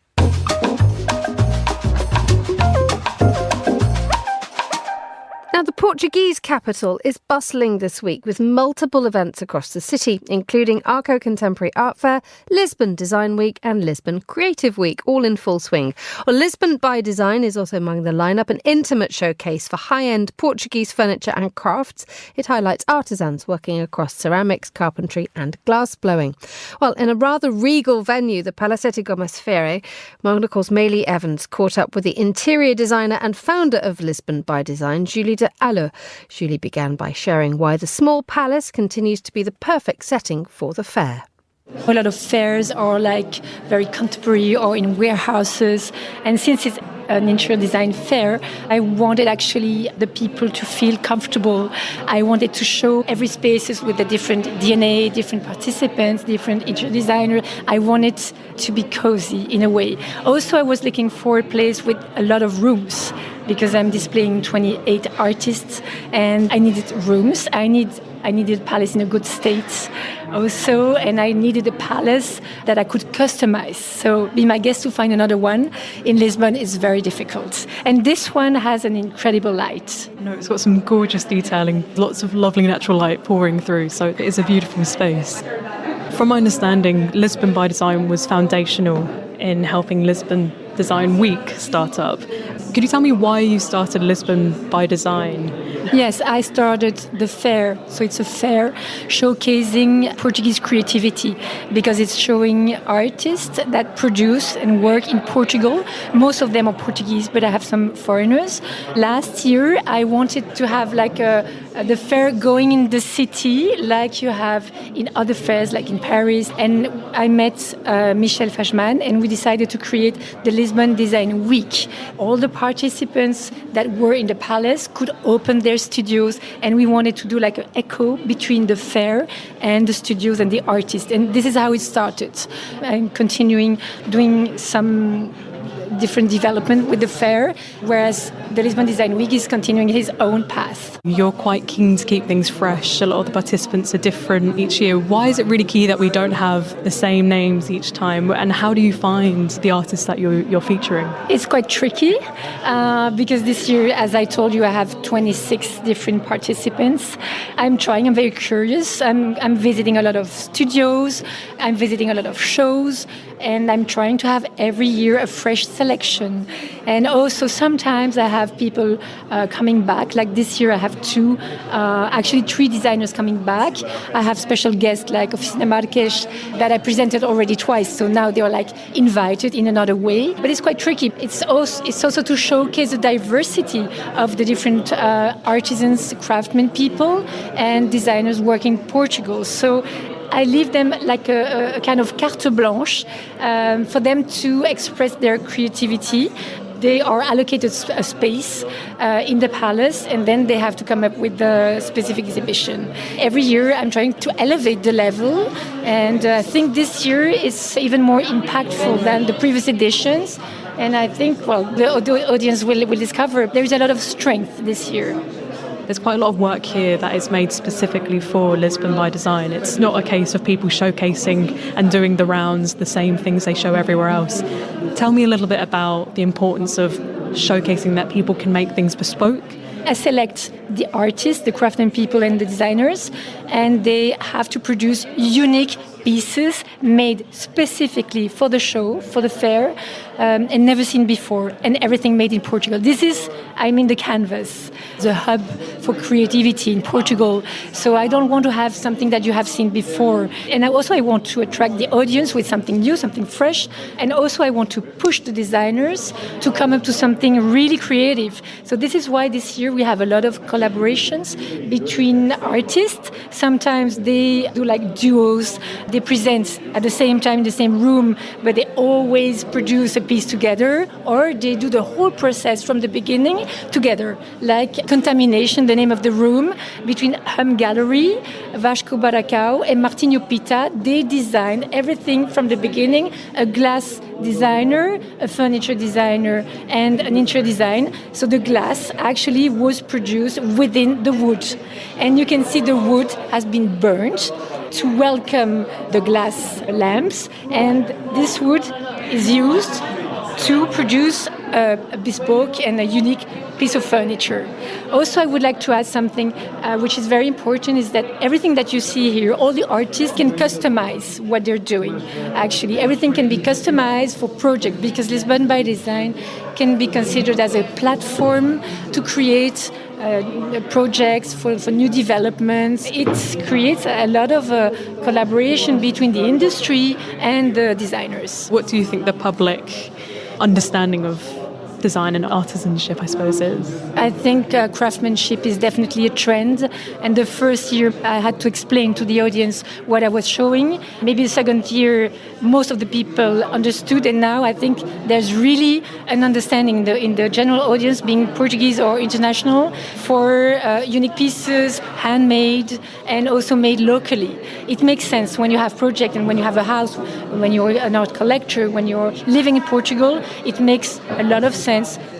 Now, the Portuguese capital is bustling this week with multiple events across the city, including Arco Contemporary Art Fair, Lisbon Design Week and Lisbon Creative Week, all in full swing. Well, Lisbon by Design is also among the lineup, an intimate showcase for high-end Portuguese furniture and crafts. It highlights artisans working across ceramics, carpentry and glass blowing. Well, in a rather regal venue, the Palacete Gomes Ferre, Monocle's Maylie Evans caught up with the interior designer and founder of Lisbon by Design, Julie de Alleux. Julie began by sharing why the small palace continues to be the perfect setting for the fair. A lot of fairs are like very contemporary or in warehouses, and since it's an interior design fair, I wanted actually the people to feel comfortable. I wanted to show every spaces with the different DNA, different participants, different interior designers. I wanted to be cozy in a way. Also, I was looking for a place with a lot of rooms because I'm displaying 28 artists and I needed rooms. I needed a palace in a good state also, and I needed a palace that I could customize. So be my guest to find another one in Lisbon is very difficult. And this one has an incredible light. No, it's got some gorgeous detailing, lots of lovely natural light pouring through, so it is a beautiful space. From my understanding, Lisbon by Design was foundational in helping Lisbon Design Week start up. Could you tell me why you started Lisbon by Design? Yes, I started the fair. So it's a fair showcasing Portuguese creativity because it's showing artists that produce and work in Portugal. Most of them are Portuguese, but I have some foreigners. Last year, I wanted to have like the fair going in the city like you have in other fairs, like in Paris. And I met Michel Fashman, and we decided to create the Lisbon Design Week. All the participants that were in the palace could open their studios, and we wanted to do like an echo between the fair and the studios and the artists. And this is how it started. I'm continuing doing some different development with the fair, whereas the Lisbon Design Week is continuing his own path. You're quite keen to keep things fresh. A lot of the participants are different each year. Why is it really key that we don't have the same names each time? And how do you find the artists that you're featuring? It's quite tricky because this year, as I told you, I have 26 different participants. I'm very curious. I'm visiting a lot of studios. I'm visiting a lot of shows. And I'm trying to have every year a fresh selection. And also sometimes I have people coming back. Like this year I have actually three designers coming back. I have special guests like Oficina Marques that I presented already twice. So now they're like invited in another way. But it's quite tricky. It's also to showcase the diversity of the different artisans, craftsmen people and designers working in Portugal. So I leave them like a kind of carte blanche for them to express their creativity. They are allocated a space in the palace, and then they have to come up with the specific exhibition. Every year I'm trying to elevate the level, and I think this year is even more impactful than the previous editions. And I think, the audience will discover there is a lot of strength this year. There's quite a lot of work here that is made specifically for Lisbon by Design. It's not a case of people showcasing and doing the rounds, the same things they show everywhere else. Tell me a little bit about the importance of showcasing that people can make things bespoke. I select the artists, the craftsmen people and the designers, and they have to produce unique pieces made specifically for the show, for the fair, and never seen before, and everything made in Portugal. This is, the canvas, the hub for creativity in Portugal. So I don't want to have something that you have seen before. And I want to attract the audience with something new, something fresh. And also I want to push the designers to come up to something really creative. So this is why this year we have a lot of collaborations between artists. Sometimes they do like duos. They present at the same time in the same room, but they always produce a piece together, or they do the whole process from the beginning together, like Contamination, the name of the room, between Hum Gallery, Vasco Baracao and Martinho Pita. They designed everything from the beginning, a glass designer, a furniture designer, and an interior design. So the glass actually was produced within the wood. And you can see the wood has been burnt to welcome the glass lamps. And this wood is used to produce a bespoke and a unique piece of furniture. Also, I would like to add something which is very important, is that everything that you see here, all the artists can customize what they're doing. Actually, everything can be customized for project, because Lisbon by Design can be considered as a platform to create projects for new developments. It creates a lot of collaboration between the industry and the designers. What do you think the public understanding of design and artisanship, I suppose, is? I think craftsmanship is definitely a trend. And the first year I had to explain to the audience what I was showing. Maybe the second year most of the people understood. And now I think there's really an understanding in the general audience, being Portuguese or international, for unique pieces, handmade and also made locally. It makes sense when you have project and when you have a house, when you're an art collector, when you're living in Portugal, it makes a lot of sense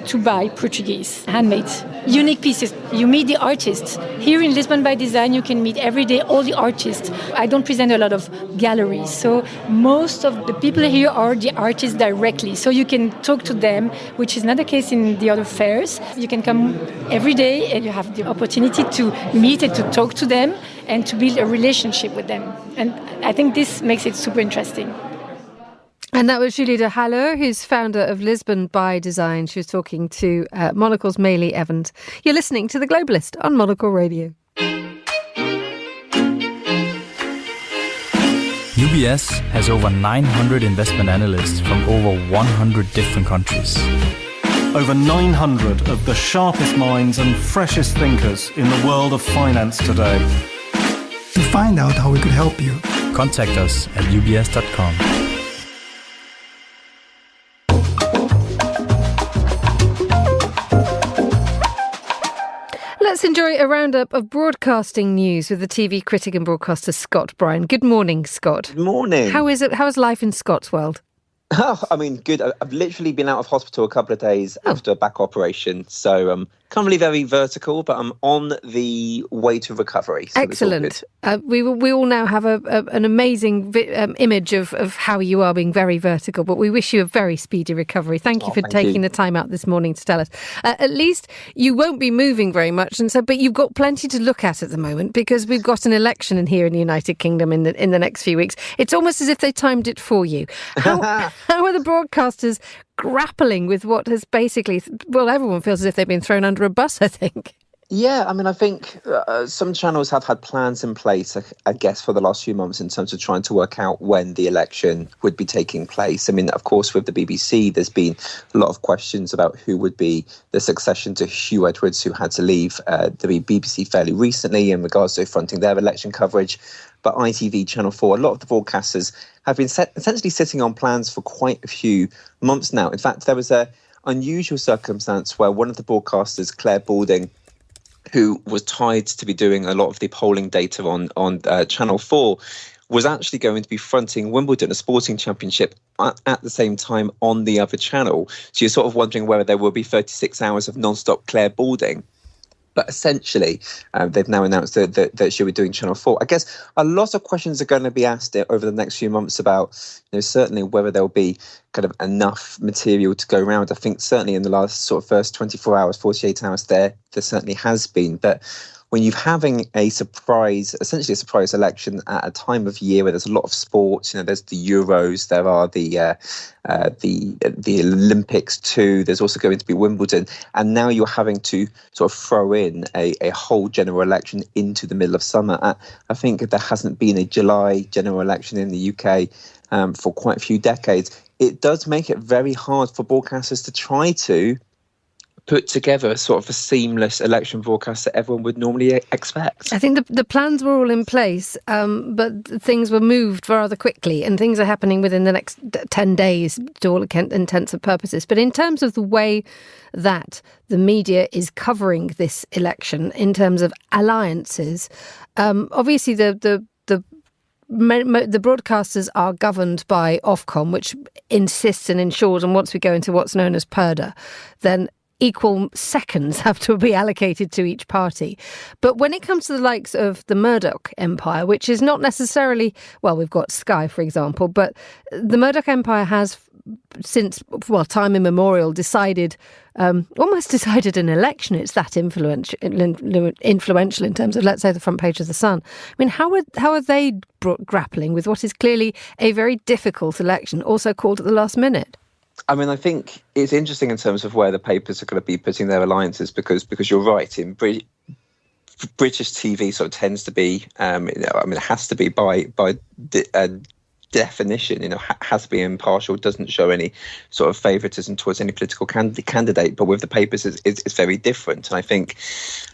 to buy Portuguese, handmade, unique pieces. You meet the artists. Here in Lisbon by Design, you can meet every day all the artists. I don't present a lot of galleries, so most of the people here are the artists directly. So you can talk to them, which is not the case in the other fairs. You can come every day and you have the opportunity to meet and to talk to them and to build a relationship with them. And I think this makes it super interesting. And that was Julie de Haller, who's founder of Lisbon by Design. She was talking to Monocle's Maylie Evans. You're listening to The Globalist on Monocle Radio. UBS has over 900 investment analysts from over 100 different countries. Over 900 of the sharpest minds and freshest thinkers in the world of finance today. To find out how we could help you, contact us at ubs.com. Let's enjoy a roundup of broadcasting news with the TV critic and broadcaster Scott Bryan. Good morning, Scott. Good morning. How is it? How's life in Scott's world? Oh, I mean, good. I've literally been out of hospital a couple of days after a back operation, so currently very vertical, but I'm on the way to recovery. So excellent. We all now have an amazing image of how you are being very vertical, but we wish you a very speedy recovery. Thank you for taking the time out this morning to tell us. At least you won't be moving very much, and so but you've got plenty to look at the moment, because we've got an election in here in the United Kingdom in the next few weeks. It's almost as if they timed it for you. How are the broadcasters grappling with what has basically, well, everyone feels as if they've been thrown under a bus, I think. Yeah, I mean, I think some channels have had plans in place, I guess, for the last few months in terms of trying to work out when the election would be taking place. I mean, of course, with the BBC, there's been a lot of questions about who would be the succession to Hugh Edwards, who had to leave the BBC fairly recently in regards to fronting their election coverage. But ITV, Channel 4, a lot of the broadcasters have been essentially sitting on plans for quite a few months now. In fact, there was an unusual circumstance where one of the broadcasters, Claire Balding, who was tied to be doing a lot of the polling data on Channel 4, was actually going to be fronting Wimbledon, a sporting championship, at the same time on the other channel. So you're sort of wondering whether there will be 36 hours of non-stop Claire Balding. But essentially, they've now announced that she'll be doing Channel 4. I guess a lot of questions are going to be asked over the next few months about, certainly whether there'll be kind of enough material to go around. I think certainly in the last sort of first 24 hours, 48 hours, there certainly has been. But when you're having essentially a surprise election at a time of year where there's a lot of sports, there's the Euros, there are the Olympics too, there's also going to be Wimbledon, and now you're having to sort of throw in a whole general election into the middle of summer. I think there hasn't been a July general election in the UK for quite a few decades. It does make it very hard for broadcasters to try to put together sort of a seamless election broadcast that everyone would normally expect. I think the plans were all in place, but things were moved rather quickly, and things are happening within the next 10 days to all intents and purposes. But in terms of the way that the media is covering this election, in terms of alliances, obviously the broadcasters are governed by Ofcom, which insists and ensures, and once we go into what's known as PERDA, then equal seconds have to be allocated to each party. But when it comes to the likes of the Murdoch empire, which is not necessarily, well, we've got Sky, for example, but the Murdoch empire has since, time immemorial, almost decided an election. It's that influential in terms of, let's say, the front page of The Sun. I mean, how are they grappling with what is clearly a very difficult election, also called at the last minute? I mean, I think it's interesting in terms of where the papers are going to be putting their alliances, because you're right. In British TV sort of tends to be, it has to be by definition, has to be impartial, doesn't show any sort of favouritism towards any political candidate. But with the papers, it's very different. And I think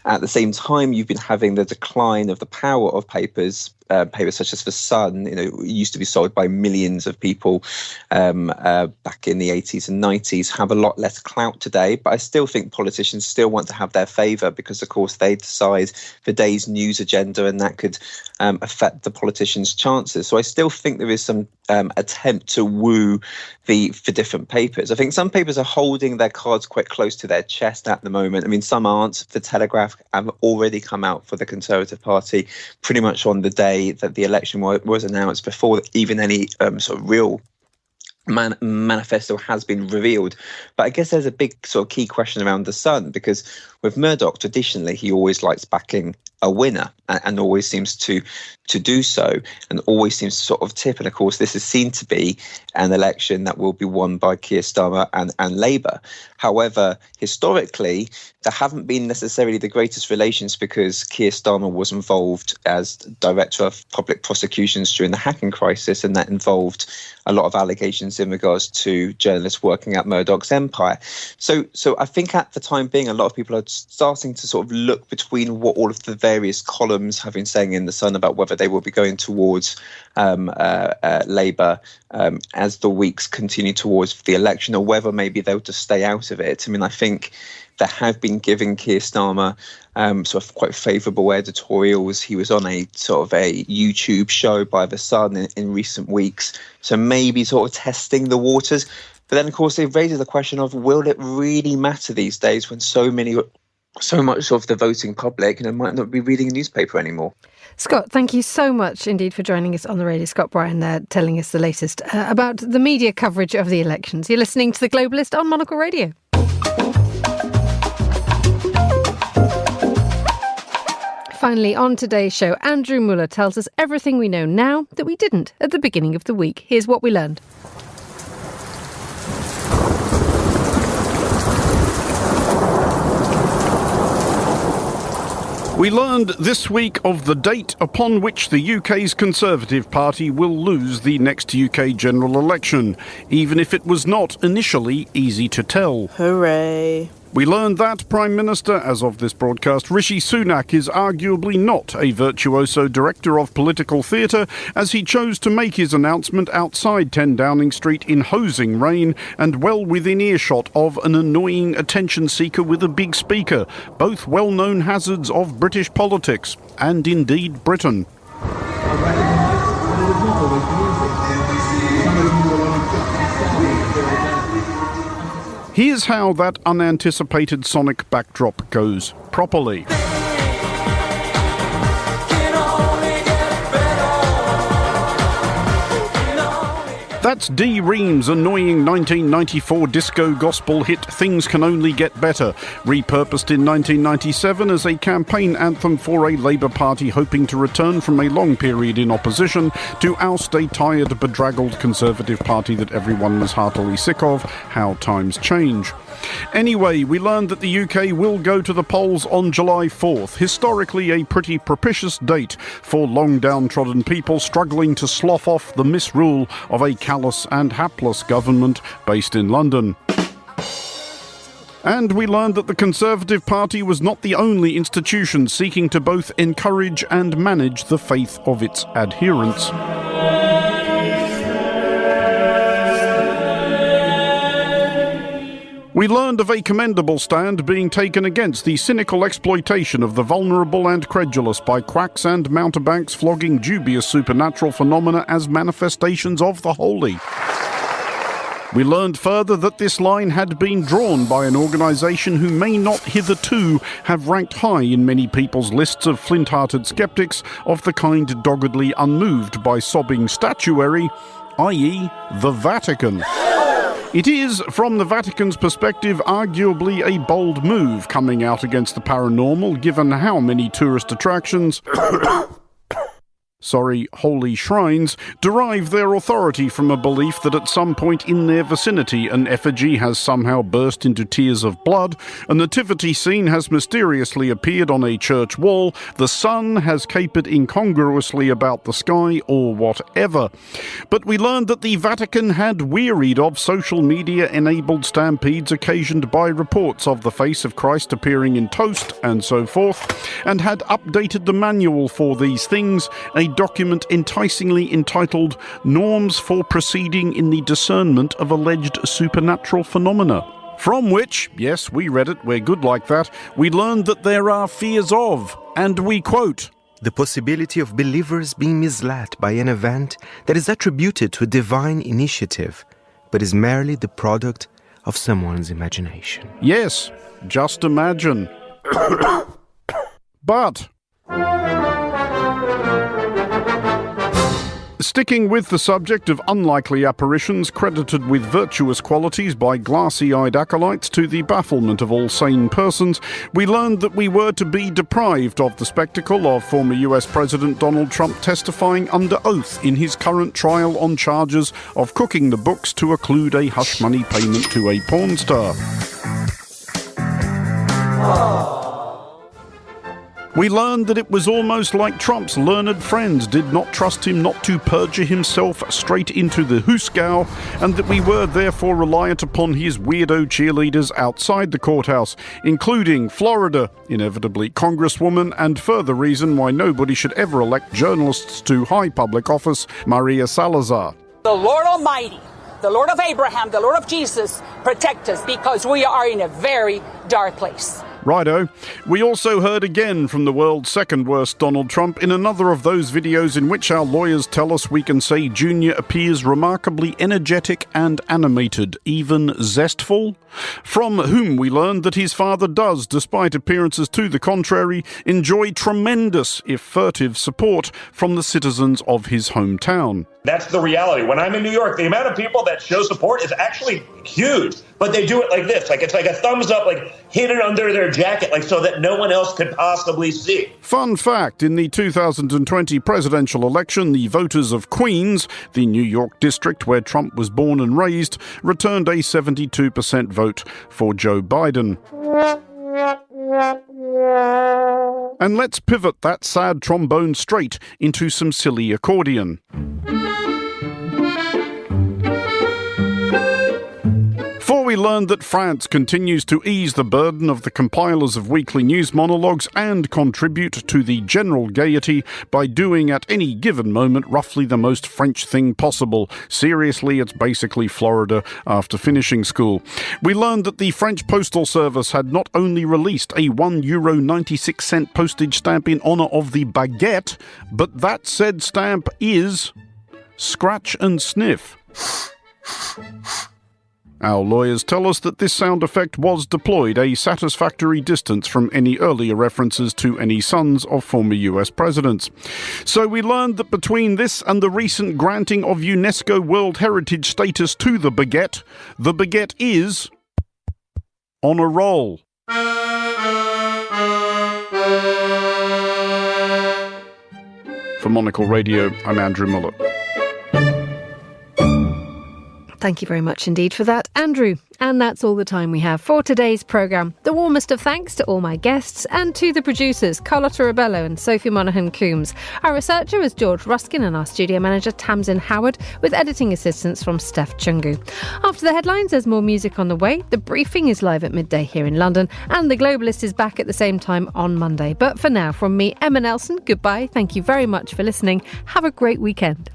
at the same time, you've been having the decline of the power of papers. Papers such as The Sun, used to be sold by millions of people back in the 80s and 90s, have a lot less clout today. But I still think politicians still want to have their favour, because, of course, they decide the day's news agenda, and that could affect the politicians' chances. So I still think there is some attempt to woo the different papers. I think some papers are holding their cards quite close to their chest at the moment. I mean, some aren't. The Telegraph have already come out for the Conservative Party pretty much on the day that the election was announced, before even any sort of real manifesto has been revealed. But I guess there's a big sort of key question around The Sun, because with Murdoch, traditionally, he always likes backing a winner, and always seems to do so, and always seems to sort of tip. And of course, this is seen to be an election that will be won by Keir Starmer and Labour. However, historically, there haven't been necessarily the greatest relations, because Keir Starmer was involved as Director of Public Prosecutions during the hacking crisis, and that involved a lot of allegations in regards to journalists working at Murdoch's empire. So I think at the time being, a lot of people are starting to sort of look between what all of the various columns have been saying in The Sun about whether they will be going towards Labour as the weeks continue towards the election, or whether maybe they'll just stay out of it. I mean, I think they have been giving Keir Starmer sort of quite favourable editorials. He was on a sort of a YouTube show by The Sun in recent weeks, so maybe sort of testing the waters. But then, of course, it raises the question of, will it really matter these days when so much of the voting public might not be reading a newspaper anymore? Scott, thank you so much indeed for joining us on the radio. Scott Bryan there, telling us the latest about the media coverage of the elections. You're listening to The Globalist on Monocle Radio. Finally, on today's show, Andrew Muller tells us everything we know now that we didn't at the beginning of the week. Here's what we learned. We learned this week of the date upon which the UK's Conservative Party will lose the next UK general election, even if it was not initially easy to tell. Hooray. We learned that Prime Minister, as of this broadcast, Rishi Sunak, is arguably not a virtuoso director of political theatre, as he chose to make his announcement outside 10 Downing Street in hosing rain and well within earshot of an annoying attention seeker with a big speaker, both well-known hazards of British politics, and indeed Britain. Here's how that unanticipated sonic backdrop goes properly. That's Dee Ream's annoying 1994 disco gospel hit Things Can Only Get Better, repurposed in 1997 as a campaign anthem for a Labour Party hoping to return from a long period in opposition to oust a tired, bedraggled Conservative Party that everyone was heartily sick of. How times change. Anyway, we learned that the UK will go to the polls on July 4th, historically a pretty propitious date for long downtrodden people struggling to slough off the misrule of a callous and hapless government based in London. And we learned that the Conservative Party was not the only institution seeking to both encourage and manage the faith of its adherents. We learned of a commendable stand being taken against the cynical exploitation of the vulnerable and credulous by quacks and mountebanks flogging dubious supernatural phenomena as manifestations of the holy. We learned further that this line had been drawn by an organisation who may not hitherto have ranked high in many people's lists of flint-hearted sceptics of the kind doggedly unmoved by sobbing statuary, i.e. the Vatican. It is, from the Vatican's perspective, arguably a bold move coming out against the paranormal, given how many tourist attractions holy shrines derive their authority from a belief that at some point in their vicinity an effigy has somehow burst into tears of blood, a nativity scene has mysteriously appeared on a church wall, the sun has capered incongruously about the sky, or whatever. But we learned that the Vatican had wearied of social media-enabled stampedes occasioned by reports of the face of Christ appearing in toast and so forth, and had updated the manual for these things, a document enticingly entitled Norms for Proceeding in the Discernment of Alleged Supernatural Phenomena. From which, yes, we read it, we're good like that, we learned that there are fears of, and we quote, the possibility of believers being misled by an event that is attributed to a divine initiative, but is merely the product of someone's imagination. Yes, just imagine. But sticking with the subject of unlikely apparitions credited with virtuous qualities by glassy-eyed acolytes to the bafflement of all sane persons, we learned that we were to be deprived of the spectacle of former US President Donald Trump testifying under oath in his current trial on charges of cooking the books to occlude a hush money payment to a porn star. We learned that it was almost like Trump's learned friends did not trust him not to perjure himself straight into the hoosegow, and that we were therefore reliant upon his weirdo cheerleaders outside the courthouse, including Florida, inevitably Congresswoman, and further reason why nobody should ever elect journalists to high public office, Maria Salazar. The Lord Almighty, the Lord of Abraham, the Lord of Jesus, protect us, because we are in a very dark place. Righto. We also heard again from the world's second worst Donald Trump in another of those videos in which our lawyers tell us we can say Junior appears remarkably energetic and animated, even zestful, from whom we learned that his father does, despite appearances to the contrary, enjoy tremendous, if furtive, support from the citizens of his hometown. That's the reality. When I'm in New York, the amount of people that show support is actually huge. But they do it like this, like it's like a thumbs up, like hidden under their jacket, like so that no one else could possibly see. Fun fact, in the 2020 presidential election, the voters of Queens, the New York district where Trump was born and raised, returned a 72% vote for Joe Biden. And let's pivot that sad trombone straight into some silly accordion. For we learned that France continues to ease the burden of the compilers of weekly news monologues and contribute to the general gaiety by doing at any given moment roughly the most French thing possible. Seriously, it's basically Florida after finishing school. We learned that the French Postal Service had not only released a €1.96 postage stamp in honour of the baguette, but that said stamp is scratch and sniff. Our lawyers tell us that this sound effect was deployed a satisfactory distance from any earlier references to any sons of former US presidents. So we learned that between this and the recent granting of UNESCO World Heritage status to the baguette is on a roll. For Monocle Radio, I'm Andrew Muller. Thank you very much indeed for that, Andrew. And that's all the time we have for today's programme. The warmest of thanks to all my guests and to the producers, Carlotta Rebello and Sophie Monaghan-Coombs. Our researcher is George Ruskin and our studio manager Tamsin Howard, with editing assistance from Steph Chungu. After the headlines, there's more music on the way. The Briefing is live at midday here in London, and The Globalist is back at the same time on Monday. But for now, from me, Emma Nelson, goodbye. Thank you very much for listening. Have a great weekend.